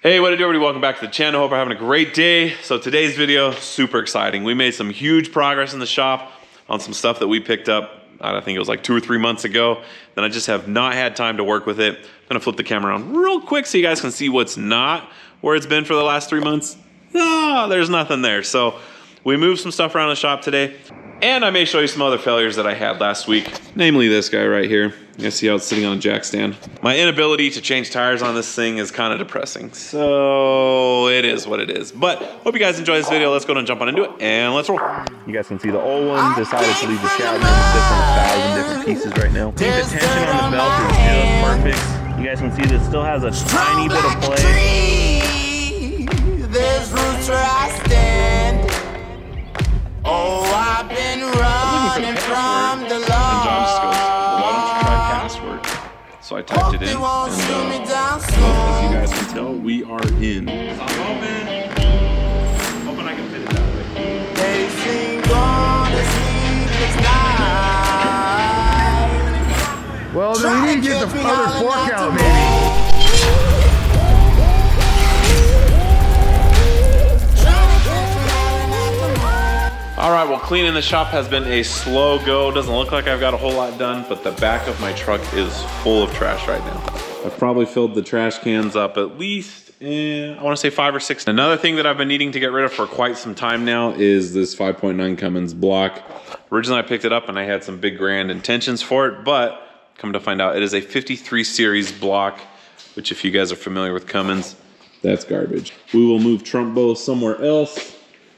Hey, what to do, everybody? Welcome back to the channel. Hope you're having a great day. So today's video, super exciting. We made some huge progress in the shop on some stuff that we picked up, I think it was like 2 or 3 months ago. Then I just have not had time to work with it. I'm gonna flip the camera around real quick so you guys can see what's not where it's been for the last 3 months. Ah, there's nothing there. So we moved some stuff around the shop today. And I may show you some other failures that I had last week, namely this guy right here. You guys see how it's sitting on a jack stand? My inability to change tires on this thing is kind of depressing. So it is what it is. But hope you guys enjoy this video. Let's go ahead and jump on into it and let's roll. You guys can see the old one decided to leave the shaft in different pieces right now. I think the tension on the belt is just perfect. You guys can see this still has a tiny bit of play. There's roots where I stand. Oh, I've been running from the law. And John just goes, well, why don't you try password? So I typed it in, and as you guys can tell, we are in. I'm hoping I can fit it that way. They sing on the sleepless night. Well, then we need to get the other fork out, maybe. All right, well, cleaning the shop has been a slow go. Doesn't look like I've got a whole lot done, but the back of my truck is full of trash right now. I've probably filled the trash cans up at least, I wanna say 5 or 6. Another thing that I've been needing to get rid of for quite some time now is this 5.9 Cummins block. Originally I picked it up and I had some big grand intentions for it, but come to find out it is a 53 series block, which if you guys are familiar with Cummins, that's garbage. We will move trunk bows somewhere else.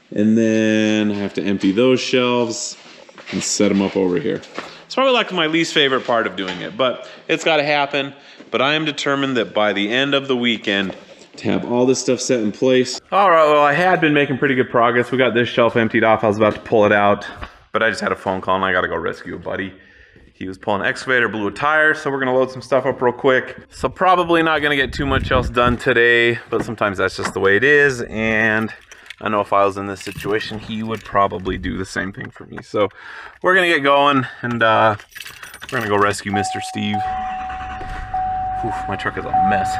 And then I have to empty those shelves and set them up over here. It's probably like my least favorite part of doing it, but it's got to happen. But I am determined that by the end of the weekend to have all this stuff set in place. All right, well, I had been making pretty good progress. We got this shelf emptied off. I was about to pull it out, but I just had a phone call and I got to go rescue a buddy. He was pulling an excavator, blew a tire, so we're gonna load some stuff up real quick. So probably not gonna get too much else done today, but sometimes that's just the way it is. And I know if I was in this situation, he would probably do the same thing for me. So we're gonna get going and we're gonna go rescue Mr. Steve. Oof, my truck is a mess.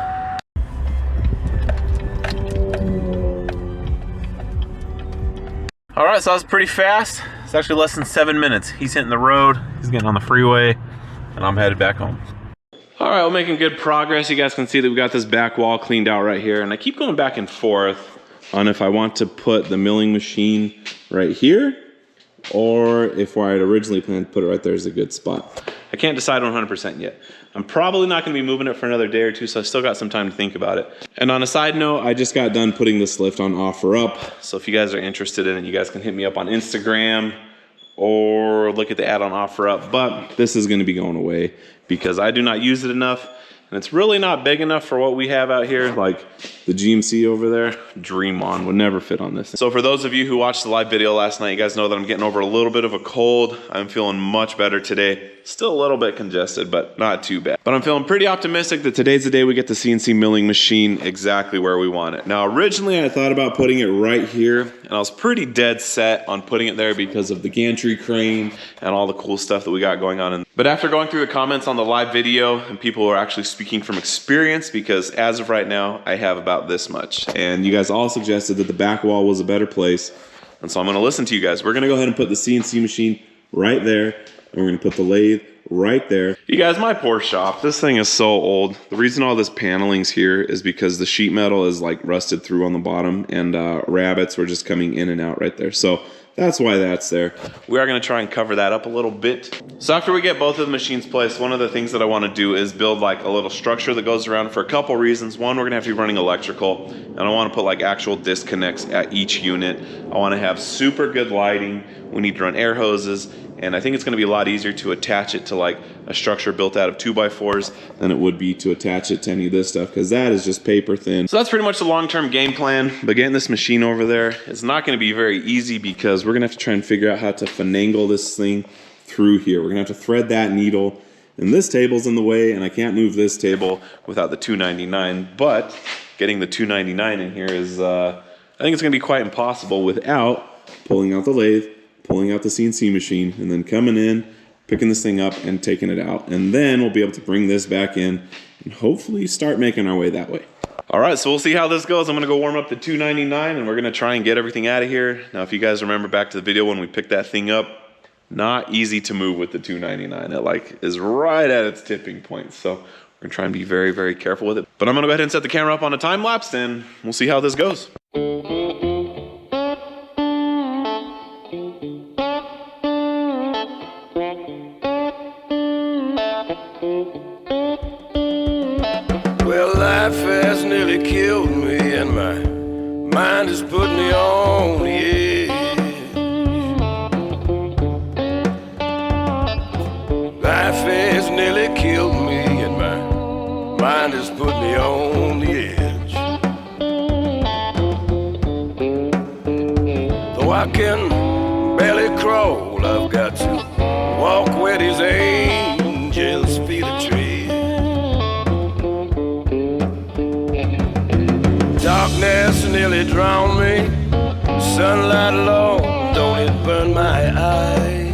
All right, so that was pretty fast. It's actually less than 7 minutes. He's hitting the road, he's getting on the freeway, and I'm headed back home. All right, we're making good progress. You guys can see that we got this back wall cleaned out right here, and I keep going back and forth on if I want to put the milling machine right here or if where I'd originally planned to put it right there is a good spot. I can't decide 100% yet. I'm probably not gonna be moving it for another day or two, so I still got some time to think about it. And on a side note, I just got done putting this lift on OfferUp, so if you guys are interested in it, you guys can hit me up on Instagram or look at the ad on OfferUp, but this is gonna be going away because I do not use it enough. And it's really not big enough for what we have out here. Like the GMC over there, dream on, would never fit on this. So for those of you who watched the live video last night, you guys know that I'm getting over a little bit of a cold. I'm feeling much better today. Still a little bit congested, but not too bad. But I'm feeling pretty optimistic that today's the day we get the CNC milling machine exactly where we want it. Now, originally I thought about putting it right here, and I was pretty dead set on putting it there because of the gantry crane and all the cool stuff that we got going on. But after going through the comments on the live video, and people were actually speaking from experience, because as of right now, I have about this much. And you guys all suggested that the back wall was a better place. And so I'm gonna listen to you guys. We're gonna go ahead and put the CNC machine right there. And we're gonna put the lathe right there. You guys, my poor shop, this thing is so old. The reason all this paneling's here is because the sheet metal is like rusted through on the bottom, and rabbits were just coming in and out right there. So that's why that's there. We are gonna try and cover that up a little bit. So after we get both of the machines placed, one of the things that I wanna do is build like a little structure that goes around for a couple reasons. One, we're gonna have to be running electrical, and I wanna put like actual disconnects at each unit. I wanna have super good lighting. We need to run air hoses, and I think it's gonna be a lot easier to attach it to like a structure built out of 2x4s than it would be to attach it to any of this stuff, because that is just paper thin. So that's pretty much the long-term game plan. But getting this machine over there is not gonna be very easy because we're gonna have to try and figure out how to finagle this thing through here. We're gonna have to thread that needle, and this table's in the way, and I can't move this table without the 299, but getting the 299 in here is, I think it's gonna be quite impossible without pulling out the lathe, pulling out the CNC machine, and then coming in, picking this thing up and taking it out. And then we'll be able to bring this back in and hopefully start making our way that way. All right, so we'll see how this goes. I'm gonna go warm up the 299 and we're gonna try and get everything out of here. Now, if you guys remember back to the video when we picked that thing up, not easy to move with the 299. It like is right at its tipping point. So we're gonna try and be very, very careful with it. But I'm gonna go ahead and set the camera up on a time lapse and we'll see how this goes. Well, life has nearly killed me, and my mind has put me on the edge. Life has nearly killed me, and my mind has put me on the edge. Though I can barely crawl, I've got to walk where these angels' feet are tread. Darkness nearly drowned me. Sunlight alone, don't it burn my eyes?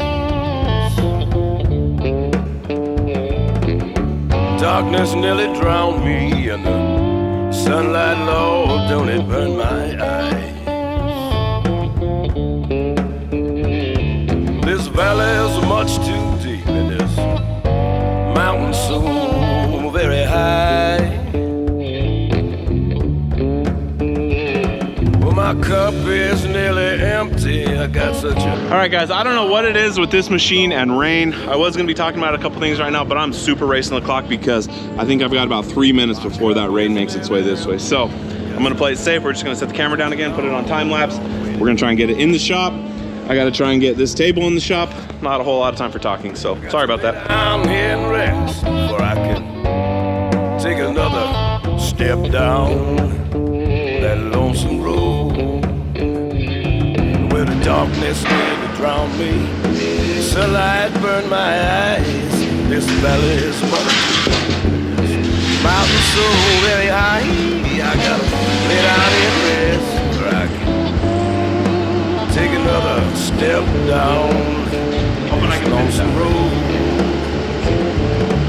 Darkness nearly drowned me, and the sunlight, Lord, don't it burn my eyes? This valley is much too deep, and this mountain so very high. My cup is nearly empty. I got such a... All right, guys, I don't know what it is with this machine and rain. I was gonna be talking about a couple things right now, but I'm super racing the clock because I think I've got about 3 minutes before that rain makes its way this way. So I'm gonna play it safe. We're just gonna set the camera down again, put it on time lapse. We're gonna try and get it in the shop. I gotta try and get this table in the shop. Not a whole lot of time for talking, so sorry about that. I'm here and rest, for I can take another step down that lonesome road. Where the darkness nearly drowned me, sunlight burned my eyes. This valley is much mountain so very high. I gotta lay down and rest, where I can take another step down this lonesome road.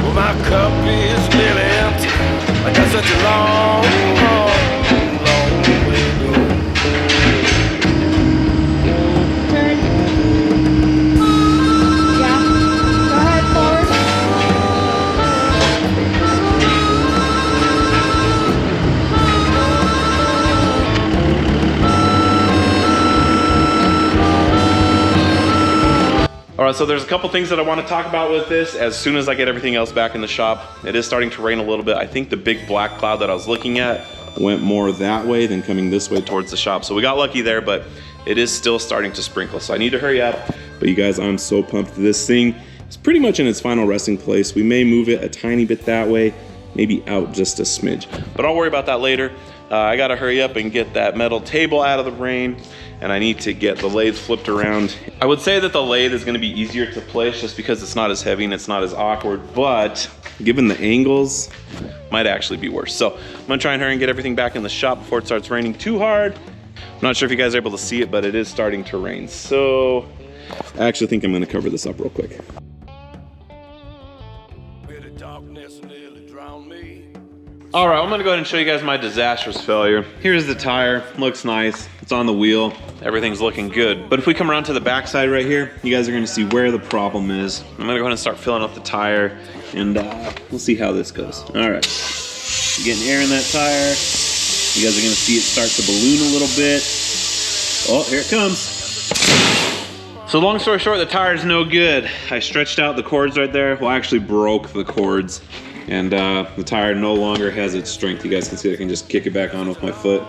Well, my cup is nearly empty. I got such a long way to go. All right, so there's a couple things that I want to talk about with this as soon as I get everything else back in the shop. It is starting to rain a little bit. I think the big black cloud that I was looking at went more that way than coming this way towards the shop. So we got lucky there, but it is still starting to sprinkle. So I need to hurry up. But you guys, I'm so pumped. This thing is pretty much in its final resting place. We may move it a tiny bit that way, maybe out just a smidge. But I'll worry about that later. I gotta hurry up and get that metal table out of the rain, and I need to get the lathe flipped around. I would say that the lathe is gonna be easier to place just because it's not as heavy and it's not as awkward, but given the angles, might actually be worse. So I'm gonna try and hurry and get everything back in the shop before it starts raining too hard. I'm not sure if you guys are able to see it, but it is starting to rain. So I actually think I'm gonna cover this up real quick. Where the darkness nearly drowned me. All right, I'm gonna go ahead and show you guys my disastrous failure. Here's the tire, looks nice. It's on the wheel, everything's looking good. But if we come around to the backside right here, you guys are gonna see where the problem is. I'm gonna go ahead and start filling up the tire and we'll see how this goes. All right, getting air in that tire. You guys are gonna see it start to balloon a little bit. Oh, here it comes. So long story short, the tire is no good. I stretched out the cords right there. Well, I actually broke the cords. And the tire no longer has its strength. You guys can see I can just kick it back on with my foot.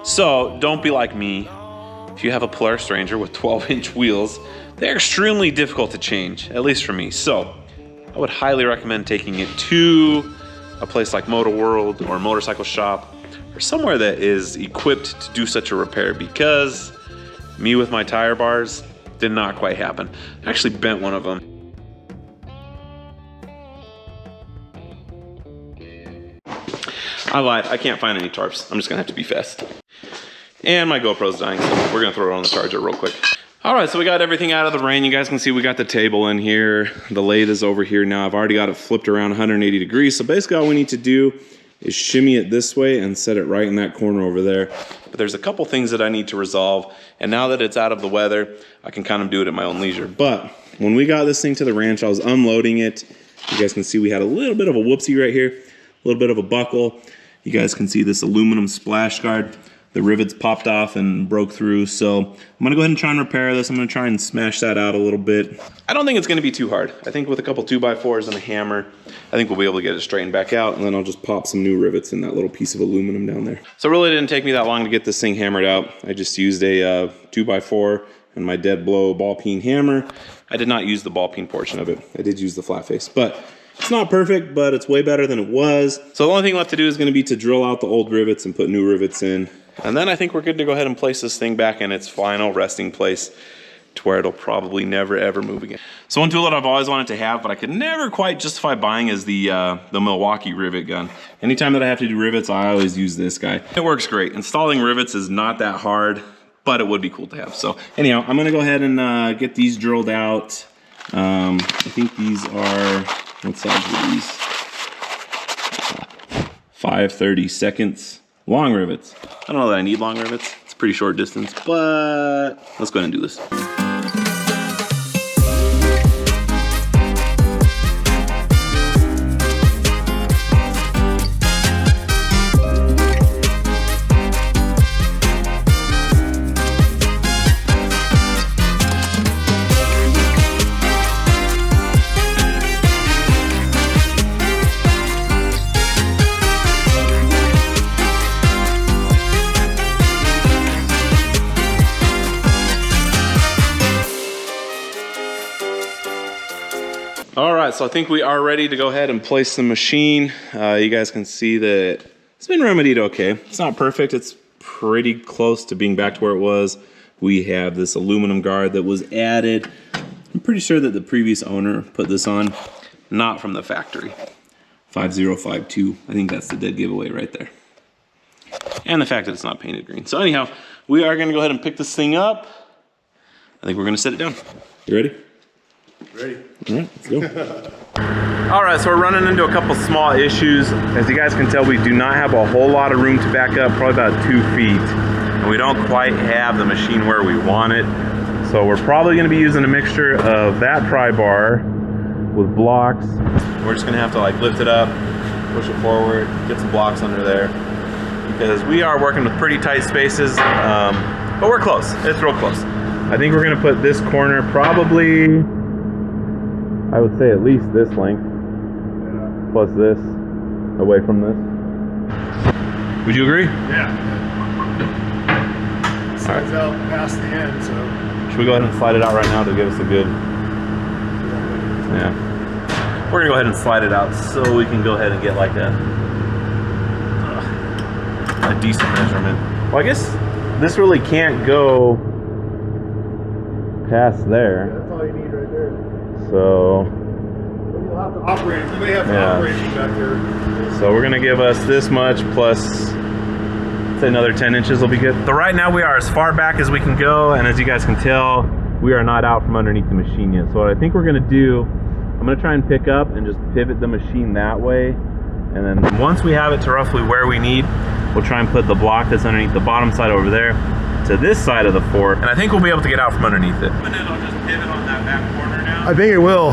So don't be like me. If you have a Polaris Ranger with 12-inch wheels, they're extremely difficult to change, at least for me. So I would highly recommend taking it to a place like Motor World or Motorcycle Shop or somewhere that is equipped to do such a repair, because me with my tire bars did not quite happen. I actually bent one of them. I lied, I can't find any tarps. I'm just gonna have to be fast. And my GoPro's dying, so we're gonna throw it on the charger real quick. All right, so we got everything out of the rain. You guys can see we got the table in here. The lathe is over here now. I've already got it flipped around 180 degrees. So basically all we need to do is shimmy it this way and set it right in that corner over there. But there's a couple things that I need to resolve, and now that it's out of the weather, I can kind of do it at my own leisure. But when we got this thing to the ranch, I was unloading it. You guys can see we had a little bit of a whoopsie right here, a little bit of a buckle. You guys can see this aluminum splash guard. The rivets popped off and broke through, so I'm gonna go ahead and try and repair this. I'm gonna try and smash that out a little bit. I don't think it's gonna be too hard. I think with a couple 2x4s and a hammer, I think we'll be able to get it straightened back out, and then I'll just pop some new rivets in that little piece of aluminum down there. So it really didn't take me that long to get this thing hammered out. I just used a 2x4 and my dead blow ball peen hammer. I did not use the ball peen portion of it. I did use the flat face, but it's not perfect, but it's way better than it was. So the only thing left to do is gonna be to drill out the old rivets and put new rivets in. And then I think we're good to go ahead and place this thing back in its final resting place to where it'll probably never ever move again. So one tool that I've always wanted to have, but I could never quite justify buying, is the Milwaukee rivet gun. Anytime that I have to do rivets, I always use this guy. It works great. Installing rivets is not that hard, but it would be cool to have. So anyhow, I'm gonna go ahead and get these drilled out. I think these are, what size are these? 5/32 long rivets. I don't know that I need long rivets. It's a pretty short distance, but let's go ahead and do this. All right, so I think we are ready to go ahead and place the machine. You guys can see that it's been remedied okay. It's not perfect, it's pretty close to being back to where it was. We have this aluminum guard that was added. I'm pretty sure that the previous owner put this on, not from the factory. 5052, I think that's the dead giveaway right there. And the fact that it's not painted green. So anyhow, we are gonna go ahead and pick this thing up. I think we're gonna set it down. You ready? Ready. All right, let's go. All right, so we're running into a couple small issues. As you guys can tell, we do not have a whole lot of room to back up, probably about 2 feet. And we don't quite have the machine where we want it. So we're probably gonna be using a mixture of that pry bar with blocks. We're just gonna have to like lift it up, push it forward, get some blocks under there. Because we are working with pretty tight spaces, but we're close, it's real close. I think we're gonna put this corner probably, I would say at least this length, plus this, away from this. Would you agree? Yeah. Slides out past the end, so. Should we go ahead and slide it out right now to give us a good, yeah. We're gonna go ahead and slide it out so we can go ahead and get like a decent measurement. Well, I guess this really can't go past there. That's all you need right there. So you'll have to operate. You may have to operate it back there. So we're gonna give us this much plus, say another 10 inches will be good. So right now we are as far back as we can go, and as you guys can tell, we are not out from underneath the machine yet. So what I think we're gonna do, I'm gonna try and pick up and just pivot the machine that way, and then once we have it to roughly where we need, we'll try and put the block that's underneath the bottom side over there to this side of the fork, and I think we'll be able to get out from underneath it. And then I'll just pivot on that back corner now. I think it will.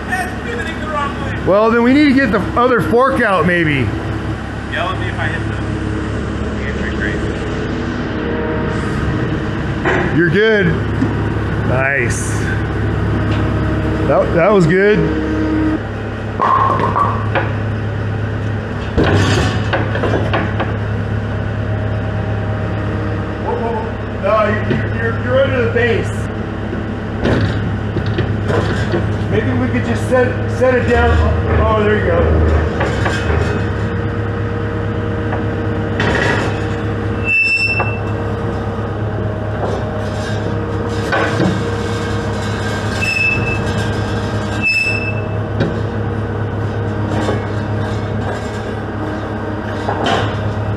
That's pivoting the wrong way. Well, then we need to get the other fork out, maybe. Yell at me if I hit the entry grate. You're good. Nice. That was good. No, you're under the base. Maybe we could just set it down. Oh, there you go.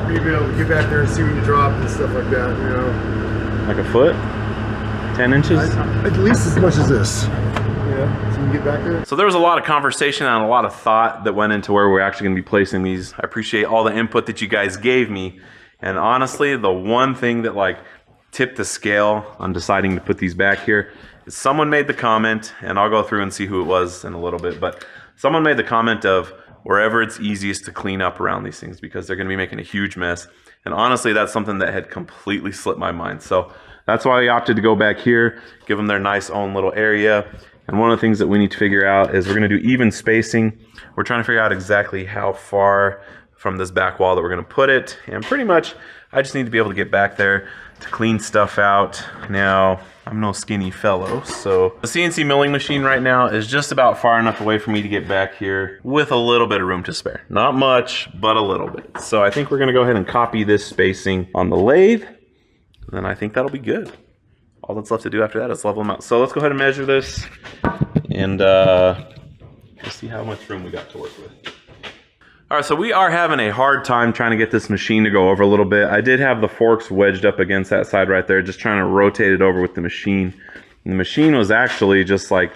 Maybe be able to get back there and see when you drop and stuff like that, you know. Like a foot? 10 inches? At least as much as this. Yeah, so you can get back there. So there was a lot of conversation and a lot of thought that went into where we're actually going to be placing these. I appreciate all the input that you guys gave me. And honestly, the one thing that like tipped the scale on deciding to put these back here is someone made the comment, and I'll go through and see who it was in a little bit, but someone made the comment of wherever it's easiest to clean up around these things because they're going to be making a huge mess. And honestly, that's something that had completely slipped my mind. So that's why we opted to go back here, give them their nice own little area. And one of the things that we need to figure out is we're going to do even spacing. We're trying to figure out exactly how far from this back wall that we're going to put it. And pretty much, I just need to be able to get back there to clean stuff out. Now, I'm no skinny fellow, so the CNC milling machine right now is just about far enough away for me to get back here with a little bit of room to spare. Not much, but a little bit. So I think we're gonna go ahead and copy this spacing on the lathe, and then I think that'll be good. All that's left to do after that is level them out. So let's go ahead and measure this, and let's see how much room we got to work with. All right, so we are having a hard time trying to get this machine to go over a little bit. I did have the forks wedged up against that side right there, just trying to rotate it over with the machine. And the machine was actually just like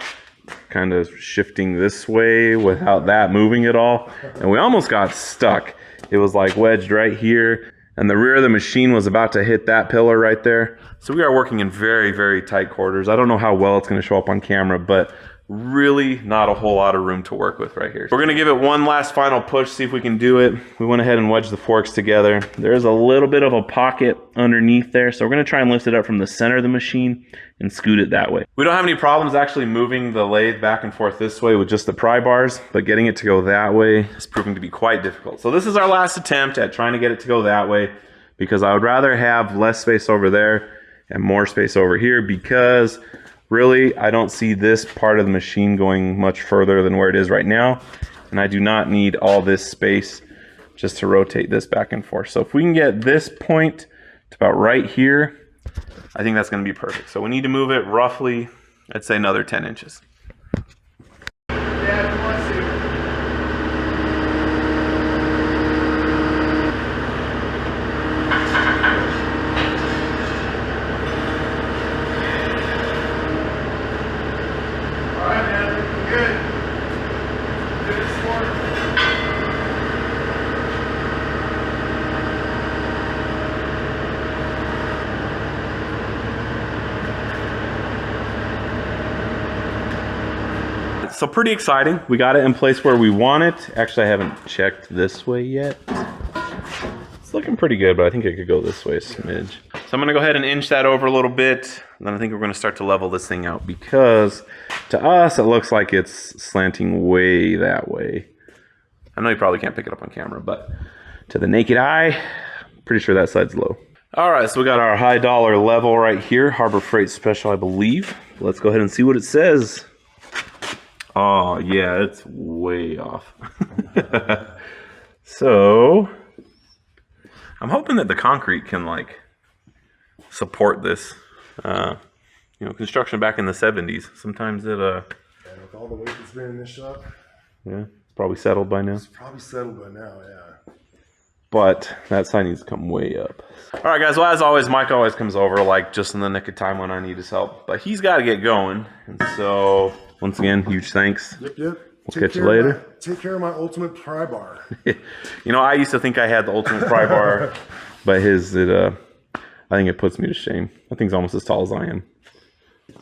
kind of shifting this way without that moving at all. And we almost got stuck. It was like wedged right here, and the rear of the machine was about to hit that pillar right there. So we are working in very, very tight quarters. I don't know how well it's gonna show up on camera, but really not a whole lot of room to work with right here. We're gonna give it one last final push, see if we can do it. We went ahead and wedged the forks together. There's a little bit of a pocket underneath there, so we're gonna try and lift it up from the center of the machine and scoot it that way. We don't have any problems actually moving the lathe back and forth this way with just the pry bars, but getting it to go that way is proving to be quite difficult. So this is our last attempt at trying to get it to go that way, because I would rather have less space over there and more space over here, because really, I don't see this part of the machine going much further than where it is right now. And I do not need all this space just to rotate this back and forth. So if we can get this point to about right here, I think that's gonna be perfect. So we need to move it roughly, I'd say another 10 inches. Yeah, if you want to. So pretty exciting. We got it in place where we want it. Actually, I haven't checked this way yet. It's looking pretty good, but I think it could go this way a smidge. So I'm gonna go ahead and inch that over a little bit. And then I think we're gonna start to level this thing out, because to us, it looks like it's slanting way that way. I know you probably can't pick it up on camera, but to the naked eye, pretty sure that side's low. All right, so we got our high dollar level right here, Harbor Freight Special, I believe. Let's go ahead and see what it says. Oh, yeah, it's way off. So, I'm hoping that the concrete can, like, support this. You know, construction back in the 70s. Sometimes it, And with all the weight that's been in this shop, yeah, it's probably settled by now. it's probably settled by now, yeah. But that side needs to come way up. All right, guys, well, as always, Mike always comes over, like, just in the nick of time when I need his help. But he's got to get going, and so... Once again, huge thanks. Yep. We'll catch you later. Take care of my ultimate pry bar. You know, I used to think I had the ultimate pry bar, but I think it puts me to shame. That thing's almost as tall as I am.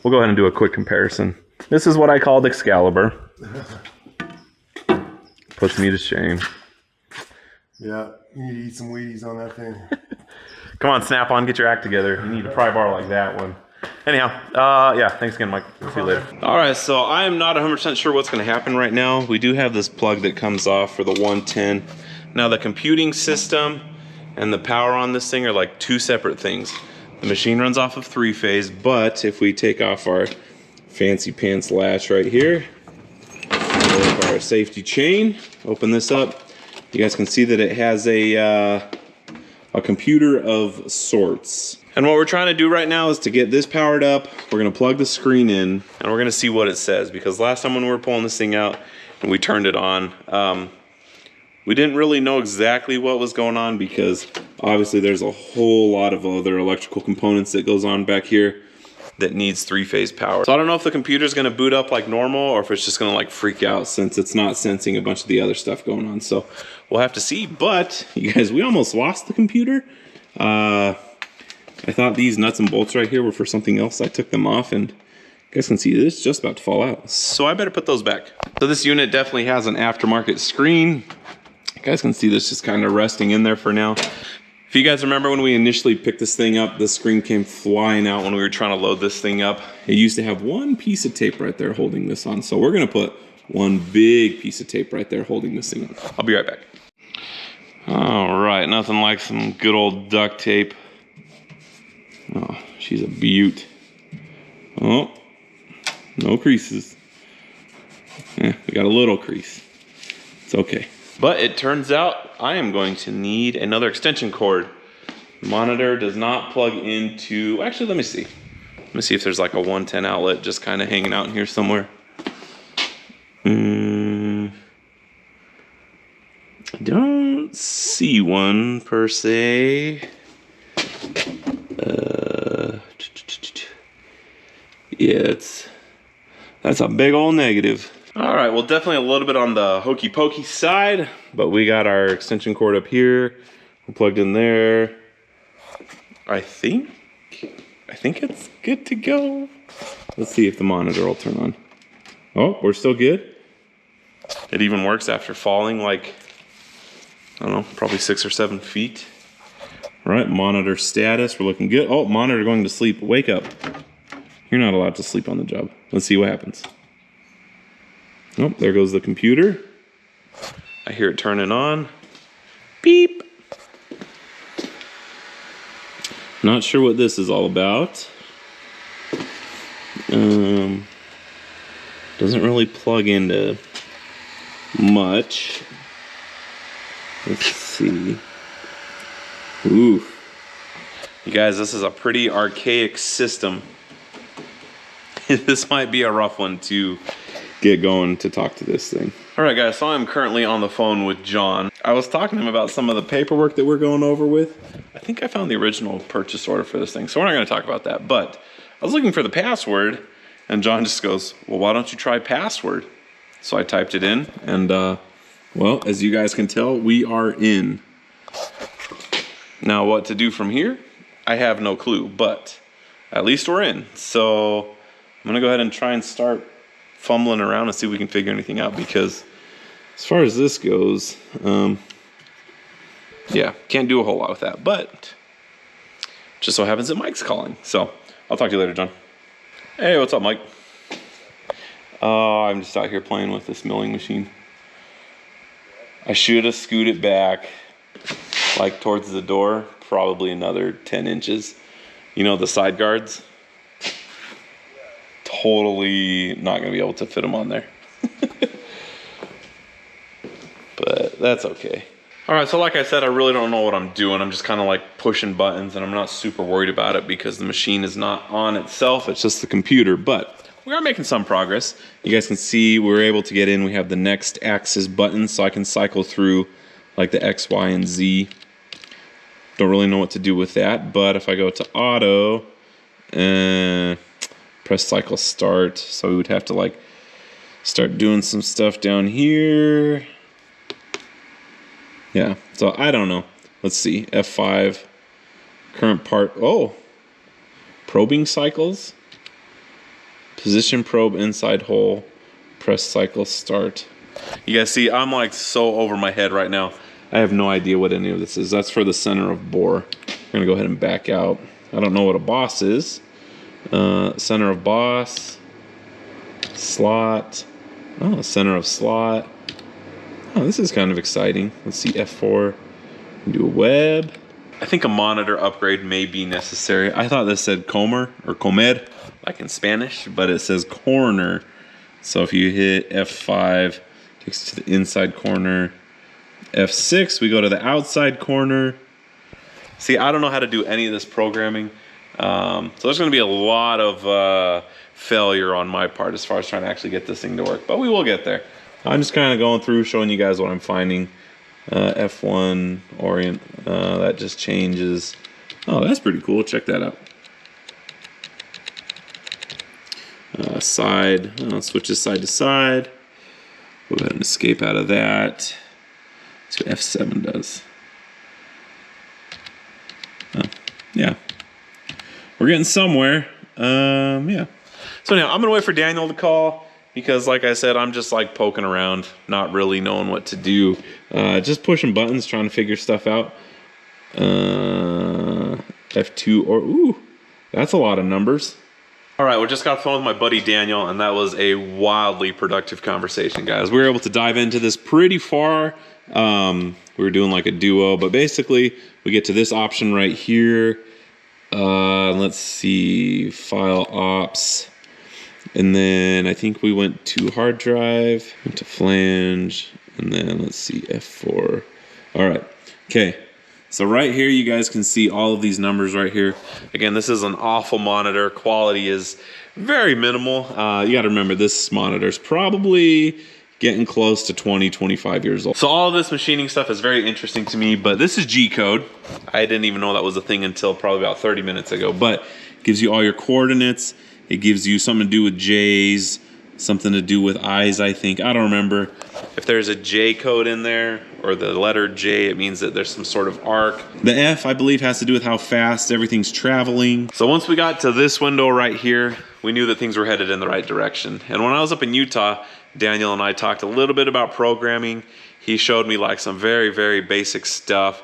We'll go ahead and do a quick comparison. This is what I called Excalibur. Puts me to shame. Yeah, you need to eat some Wheaties on that thing. Come on, Snap-on, get your act together. You need a pry bar like that one. Anyhow, yeah, thanks again, Mike. See you later. All right, so I am not 100% sure what's going to happen right now. We do have this plug that comes off for the 110. Now, the computing system and the power on this thing are like two separate things. The machine runs off of 3-phase, but if we take off our fancy pants latch right here, our safety chain, open this up, you guys can see that it has a computer of sorts. And what we're trying to do right now is to get this powered up. We're gonna plug the screen in and we're gonna see what it says, because last time when we were pulling this thing out and we turned it on, we didn't really know exactly what was going on, because obviously there's a whole lot of other electrical components that goes on back here. that needs 3-phase power. So I don't know if the computer's gonna boot up like normal or if it's just gonna like freak out since it's not sensing a bunch of the other stuff going on. So we'll have to see. But you guys, we almost lost the computer. I thought these nuts and bolts right here were for something else. I took them off and you guys can see it's just about to fall out. So I better put those back. So this unit definitely has an aftermarket screen. You guys can see this just kind of resting in there for now. If you guys remember when we initially picked this thing up, the screen came flying out when we were trying to load this thing up. It used to have one piece of tape right there holding this on. So we're gonna put one big piece of tape right there holding this thing on. I'll be right back. All right, nothing like some good old duct tape. Oh, she's a beaut. Oh, no creases. Yeah, we got a little crease. It's okay. But it turns out I am going to need another extension cord. The monitor does not plug into, actually, let me see. Let me see if there's like a 110 outlet just kind of hanging out in here somewhere. I don't see one per se. Yeah, that's a big old negative. All right, well, definitely a little bit on the hokey pokey side, but we got our extension cord up here. We're plugged in there. I think it's good to go. Let's see if the monitor will turn on. Oh, we're still good. It even works after falling like, I don't know, probably 6 or 7 feet. All right, monitor status, we're looking good. Oh, monitor going to sleep, wake up. You're not allowed to sleep on the job. Let's see what happens. Oh, there goes the computer. I hear it turning on. Beep. Not sure what this is all about. Doesn't really plug into much. Let's see. Ooh. You guys, this is a pretty archaic system. This might be a rough one to get going to talk to this thing. All right, guys, so I'm currently on the phone with John. I was talking to him about some of the paperwork that we're going over with. I think I found the original purchase order for this thing, so we're not gonna talk about that, but I was looking for the password, and John just goes, well, why don't you try password? So I typed it in, and well, as you guys can tell, we are in. Now, what to do from here? I have no clue, but at least we're in. So I'm gonna go ahead and try and start fumbling around and see if we can figure anything out, because as far as this goes, yeah, can't do a whole lot with that, but just so happens that Mike's calling. So I'll talk to you later, John. Hey, what's up, Mike? I'm just out here playing with this milling machine. I should have scooted back like towards the door, probably another 10 inches. You know, the side guards? Totally not gonna be able to fit them on there. But that's okay. All right, so like I said, I really don't know what I'm doing. I'm just kind of like pushing buttons, and I'm not super worried about it because the machine is not on itself. It's just the computer, but we are making some progress. You guys can see we're able to get in. We have the next axis button, so I can cycle through like the X, Y, and Z. Don't really know what to do with that, but if I go to auto, press cycle start, so we would have to like start doing some stuff down here. Yeah, so I don't know. Let's see, F5, current part, oh, probing cycles, position probe inside hole, press cycle start. You guys see, I'm like so over my head right now. I have no idea what any of this is. That's for the center of bore. I'm gonna go ahead and back out. I don't know what a boss is. Center of boss, slot, oh, center of slot. Oh, this is kind of exciting. Let's see, F4, do a web. I think a monitor upgrade may be necessary. I thought this said comer or comer, like in Spanish, but it says corner. So if you hit F5, it takes you to the inside corner. F6, we go to the outside corner. See, I don't know how to do any of this programming. So there's gonna be a lot of failure on my part as far as trying to actually get this thing to work, but we will get there. I'm just kind of going through, showing you guys what I'm finding. F1 orient, that just changes. Oh, that's pretty cool. Check that out. Switches side to side. Go ahead and escape out of that. That's what F7 does. Yeah. We're getting somewhere. Yeah. So now I'm gonna wait for Daniel to call because like I said, I'm just like poking around, not really knowing what to do. Just pushing buttons, trying to figure stuff out. F2 or, ooh, that's a lot of numbers. All right, we just got off the phone with my buddy Daniel, and that was a wildly productive conversation, guys. We were able to dive into this pretty far. We were doing like a duo, but basically we get to this option right here. Let's see, file ops. And then I think we went to hard drive, went to flange, and then let's see, F4. All right, okay. So right here, you guys can see all of these numbers right here. Again, this is an awful monitor. Quality is very minimal. You gotta remember this monitor is probably getting close to 20, 25 years old. So all of this machining stuff is very interesting to me, but this is G-code. I didn't even know that was a thing until probably about 30 minutes ago, but it gives you all your coordinates. It gives you something to do with J's, something to do with I's, I think. I don't remember. If there's a J code in there, or the letter J, it means that there's some sort of arc. The F, I believe, has to do with how fast everything's traveling. So once we got to this window right here, we knew that things were headed in the right direction. And when I was up in Utah, Daniel and I talked a little bit about programming. He showed me like some very, very basic stuff.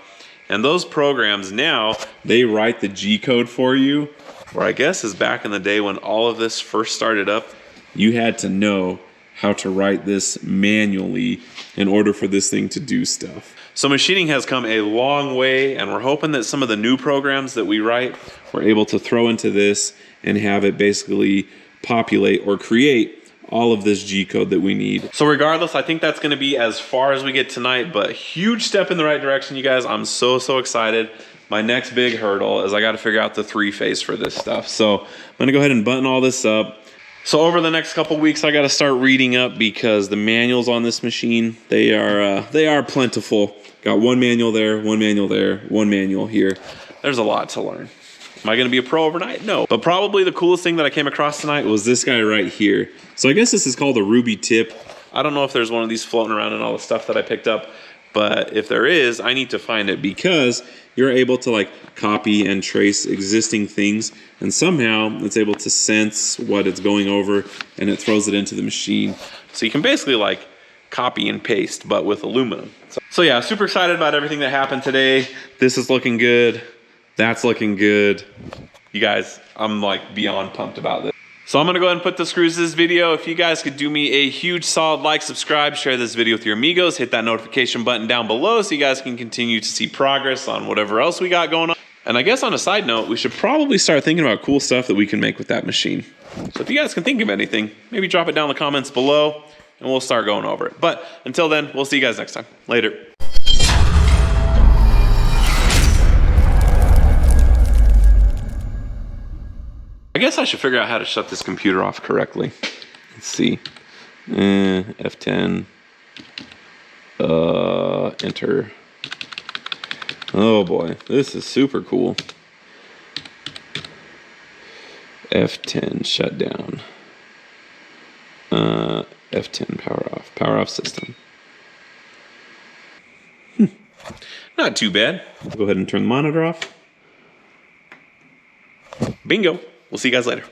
And those programs now, they write the G code for you, where I guess is back in the day when all of this first started up, you had to know how to write this manually in order for this thing to do stuff. So machining has come a long way, and we're hoping that some of the new programs that we write, we're able to throw into this and have it basically populate or create all of this G code that we need. So regardless, I think that's gonna be as far as we get tonight, but huge step in the right direction, you guys. I'm so excited. My next big hurdle is I gotta figure out the 3-phase for this stuff. So I'm gonna go ahead and button all this up. So over the next couple weeks, I got to start reading up because the manuals on this machine, they are plentiful. Got one manual there, one manual there, one manual here. There's a lot to learn. Am I going to be a pro overnight? No. But probably the coolest thing that I came across tonight was this guy right here. So I guess this is called a ruby tip. I don't know if there's one of these floating around in all the stuff that I picked up, but if there is, I need to find it because you're able to like copy and trace existing things, and somehow it's able to sense what it's going over and it throws it into the machine. So you can basically like copy and paste, but with aluminum. So yeah, super excited about everything that happened today. This is looking good. That's looking good. You guys, I'm like beyond pumped about this. So I'm gonna go ahead and put the screws to this video. If you guys could do me a huge solid like, subscribe, share this video with your amigos, hit that notification button down below so you guys can continue to see progress on whatever else we got going on. And I guess on a side note, we should probably start thinking about cool stuff that we can make with that machine. So if you guys can think of anything, maybe drop it down in the comments below and we'll start going over it. But until then, we'll see you guys next time. Later. I guess I should figure out how to shut this computer off correctly. Let's see. F10. Enter. Oh boy, this is super cool. F10 shut down. F10 power off. Power off system. Not too bad. I'll go ahead and turn the monitor off. Bingo. We'll see you guys later.